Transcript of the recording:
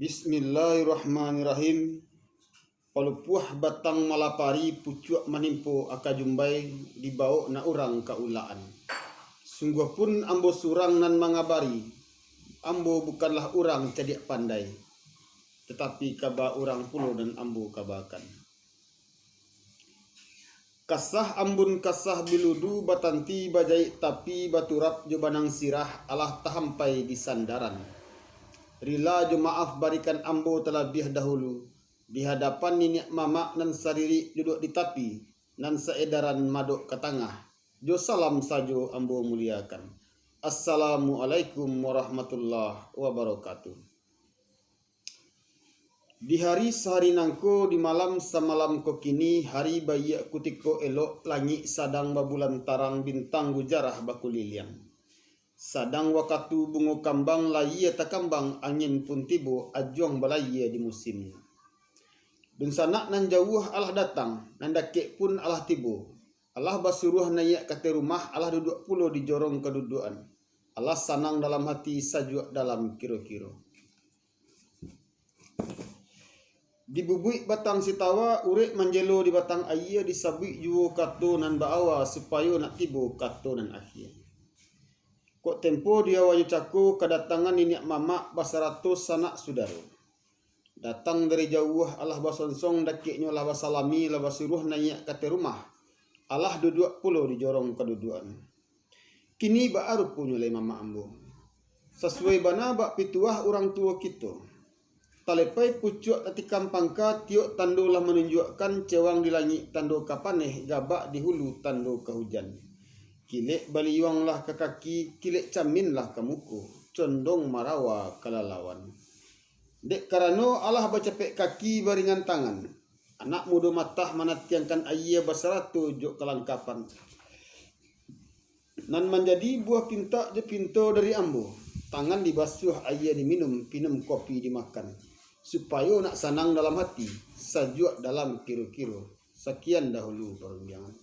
Bismillahirrahmanirrahim. Palupuah batang malapari pucuak manimpo akajumbai dibau na urang kaulaan. Sungguh pun ambo surang nan mangabari, ambo bukanlah urang cediak pandai, tetapi kaba urang pulo dan ambo kabakan. Kasah ambun kasah biludu batanti bajai tapi baturap jo banang sirah alah tahampai di sandaran. Rila jo maaf barikan ambo terlebih dahulu di hadapan niniak mamak nan sariri duduk di tapi nan seedaran madok ke tengah. Jo salam sajo ambo muliakan. Assalamualaikum warahmatullahi wabarakatuh. Di hari sehari nangko di malam semalam ko kini hari bayi kutiko elok langit sadang babulan tarang bintang gujarah bakuliliang. Sadang wakatu bungo kambang laia takambang angin pun tibo ajuang balaya di musimnya. Dun sanak nan jauh Allah datang nan dakek pun Allah tibo. Allah basuruh nayak kate rumah Allah duduk pulo di jorong keduduan. Allah sanang dalam hati sajuak dalam kiro-kiro. Di bubuik batang sitawa urek manjelo di batang ayia disabik juo kato nan baawa supaya nak tibo kato nan akhir. Kok tempo dia waju cako kedatangan niniak mamak basaratus sanak saudara. Datang dari jauh Allah basonsong dakiknya Allah basalami Allah basuruh nayak kate rumah. Allah duduk pulo di jorong keduduan. Kini baru punya le mamak ambo. Sesuai bana bak pituah orang tua kita. Talepai pucuk tati kampangka tiuk tando lah menunjukkan cewang di langit tando kapaneh gabak di hulu tando ke hujan. Kilek baliwang lah ke kaki, kilek camin lah ke muku, condong marawa kelalawan. Dek karano Allah bacapek kaki baringan tangan. Anak muda matah manatiangkan ayah basaratu jok kelangkapan. Nan menjadi buah pinta je pinto dari ambo. Tangan dibasuh ayah diminum, pinum kopi dimakan. Supaya nak sanang dalam hati, sajuak dalam kiro-kiro. Sekian dahulu perbincangan.